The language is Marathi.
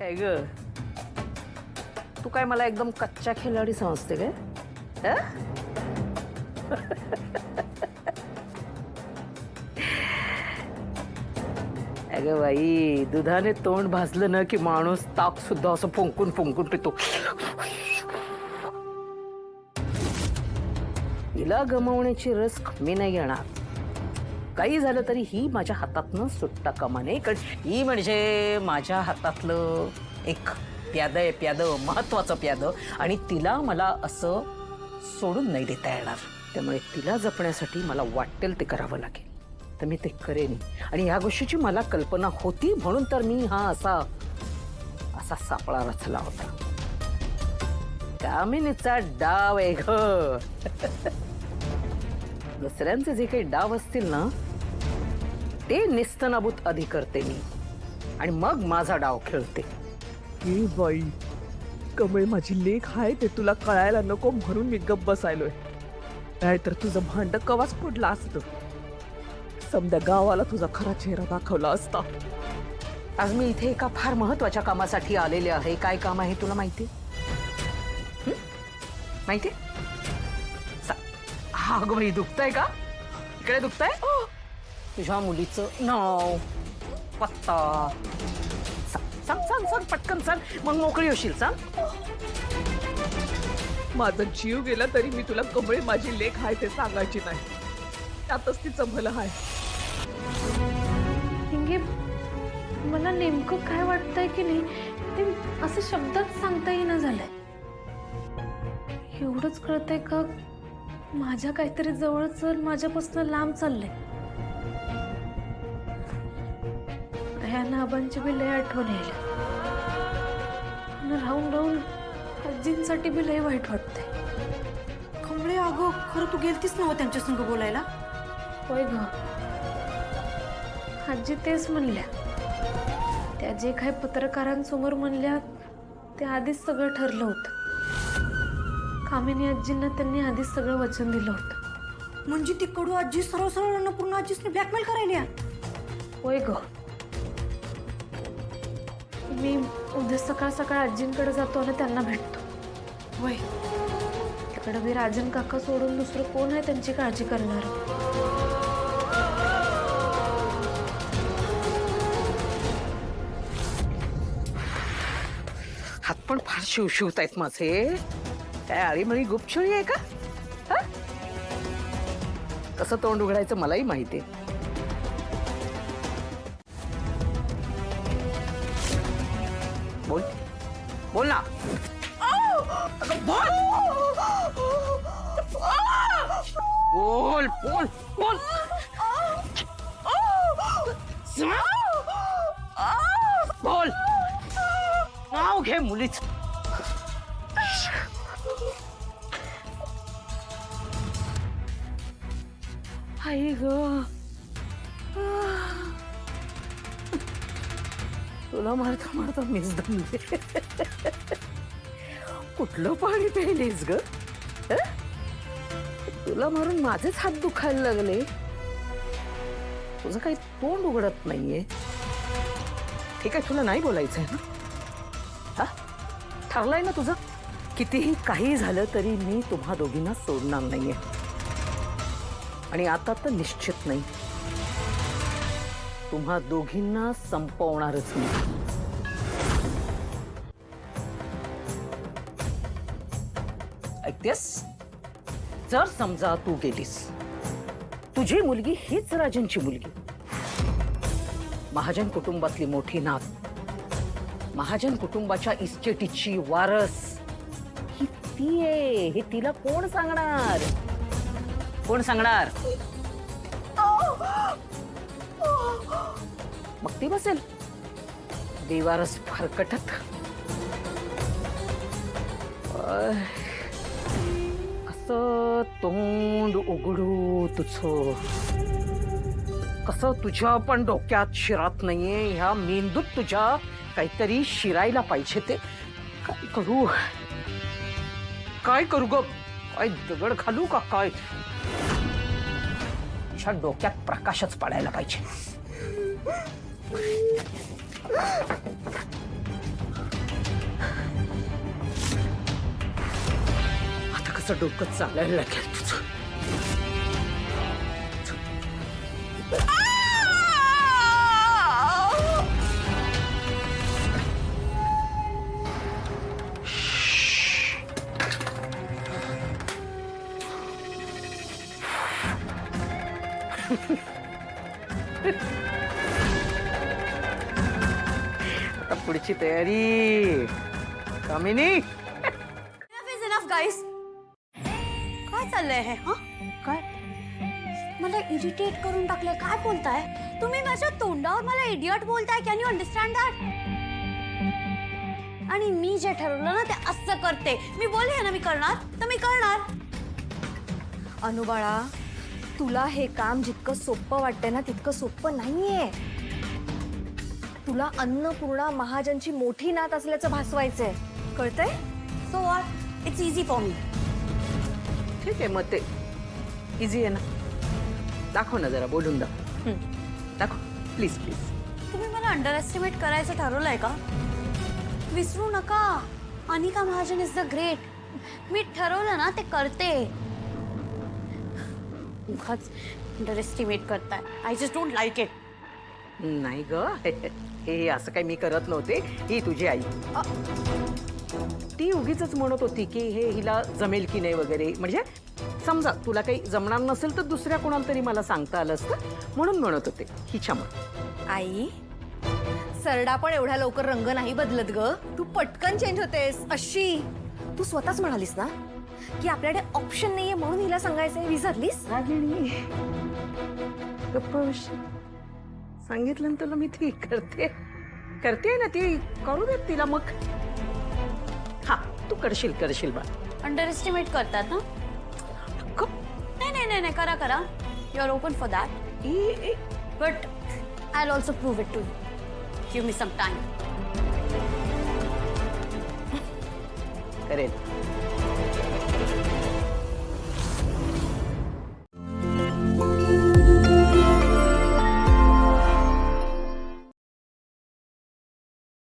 काय ग, तू काय मला एकदम कच्चा खिलाडी समजते काय? अगं बाई, दुधाने तोंड भाजलं ना की माणूस ताक सुद्धा असं फुंकून फुंकून पितो. हिला गमावण्याची रिस्क मी नाही घेणार. काही झालं तरी ही माझ्या हातातनं सुटता कामा नये, कारण ही म्हणजे माझ्या हातातलं एक प्याद आहे, प्याद, महत्वाचं प्याद. आणि तिला मला असं सोडून नाही देता येणार. त्यामुळे तिला जपण्यासाठी मला वाटेल ते करावं लागेल, तर मी ते करेन. आणि ह्या गोष्टीची मला कल्पना होती, म्हणून तर मी हा असा असा सापळा रचला होता. कामिनीचा डाव आहे ग. दुसऱ्यांचे जे काही डाव असतील ना, ते निस्तनाबूत आधी करते मी, आणि मग माझा डाव खेळते. ए बाई, कमळ माझी लेख आहे ते तुला कळायला नको म्हणून मी गप्प बसायलोय. नाहीतर तुझं भांड कवाच पडला असतं. समद्या गावाला तुझा खरा चेहरा दाखवला असता. आज मी इथे एका फार महत्वाच्या कामासाठी आलेले आहे. काय काम आहे तुला माहिती? माहिती? हा ग बाई, दुखतंय का? इकडे दुखतंय? तुझ्या मुलीचं नाव, पत्ता सांग सांग सांग, पटकन सांग, मग मोकळी होशील. सांग. माझा जीव गेला तरी मी तुला कमळे माझी लेख आहे ते सांगायची नाही. त्यातच तिचं भलं आहे. हिंगे, मला नेमकं काय वाटतंय की नाही ते असं शब्दात सांगता येईना झालंय. एवढंच कळतंय का माझ्या काहीतरी जवळच माझ्यापासून लांब चाललंय. ह्या नाबांची बी लय आठवण यायला, राहून राहून आजींसाठी बी लय वाईट वाटतंय. कमळे, अगं खरं तू गेलतीस ना त्यांच्या संग बोलायला? होय ग, आजी तेच म्हणल्या. त्या जे काही पत्रकारांसमोर म्हणल्या ते आधीच सगळं ठरलं होतं. कामिनी आजींना त्यांनी आधीच सगळं वचन दिलं होतं. म्हणजे ती कडू आजी सरळ सरळ अन्नपूर्ण आजीसने ब्लॅकमेल करायला? होय ग, मी उद्या सकाळ सकाळ आजींकडे जातो आणि त्यांना भेटतो. होय, तिकडे मी राजन काका सोडून दुसरं कोण आहे त्यांची काळजी करणार? हात पण फार शिवशिवत आहेत माझे. काय आळीमळी गुपछळी आहे का? कसं तोंड उघडायचं मलाही माहिती आहे. बोल बोल ना. बोल बोल बोल बोल. बोल, नाव घे मुलीच. आई ग, तुला मारता मारता मीच दमले. कुठलं पाणी प्यायलीस ग? तुला मारून माझेच हात दुखायला लागले. तुझं काही तोंड उघडत नाहीये. ठीक आहे, तुला नाही बोलायचंय ना? हा, ठरलंय ना तुझं? कितीही काही झालं तरी मी तुम्हा दोघींना सोडणार नाहीये. आणि आता तर निश्चित नाही, तुम्हा दोघींना संपवणारच मी. ऐकतेस? जर समजा तू गेलीस, तुझी मुलगी हीच राजनची मुलगी, महाजन कुटुंबातली मोठी नात, महाजन कुटुंबाच्या इस्टेटीची वारस ही ती आहे. हे तिला कोण सांगणार? कोण सांगणार? मग ती बसेल बेवारस फरकटत. असं तोंड उघडू तुझं कसं तुझ्या पण डोक्यात शिरत नाहीये. ह्या मेंदूत तुझ्या काहीतरी शिरायला पाहिजे. ते काय करू? काय करू ग? काय दगड घालू का काय? तुझ्या डोक्यात प्रकाशच पडायला पाहिजे. कसं डोकं चालायला लागेल तुझं. आता पुढची तयारी. कामिनी, इनफ गाईस. काय चाललंय हे? हा काय मला इरिटेट करून टाकलंय. काय बोलताय तुम्ही? माझ्या तोंडावर मला इडियट बोलताय. Can you understand that? आणि मी जे ठरवलं ना ते असं करते. मी बोलले ना मी करणार तर मी करणार. अनुबाळा, तुला हे काम जितकं सोपं वाटतंय ना तितकं सोपं नाहीये. तुला अन्नपूर्णा महाजनची मोठी नात असल्याचं भासवायचंय, कळतंय? So what, it's easy for me. ठीक आहे, मग ते इझी आहे ना. दाखव ना जरा, बोलून दाखव. दाखव प्लीज प्लीज. तुम्ही मला अंडर एस्टिमेट करायचं ठरवलंय का? विसरू नका, Anika Mahajan is the great. मी ठरवलं ना ते करते. उगाच अंडर एस्टिमेट करताय. I just don't like it. नाही ग, हे असं काही मी करत नव्हते. ही तुझी आई, ती उगीच म्हणत होती की हे हिला जमेल की नाही वगैरे. म्हणजे समजा तुला काही जमणार नसेल तर दुसऱ्या कोणाला तरी मला सांगता आलं असतं म्हणून म्हणत होते. ही क्षमा. आई, सरडा पण एवढ्या लवकर रंग नाही बदलत ग. तू पटकन चेंज होतेस अशी. तू स्वतःच म्हणालीस ना की आपल्याकडे ऑप्शन नाहीये म्हणून हिला सांगायचंय. विसरलीस? रागिणी, गप्प बस. सांगितलं ना तुला मी, ती करते ना ती. करू देत तिला मग. हा, तू करशील बा. अंडर एस्टिमेट करतात ना? नाही करा. You are open for that. But I will also prove it to you. Give me some time. करेल.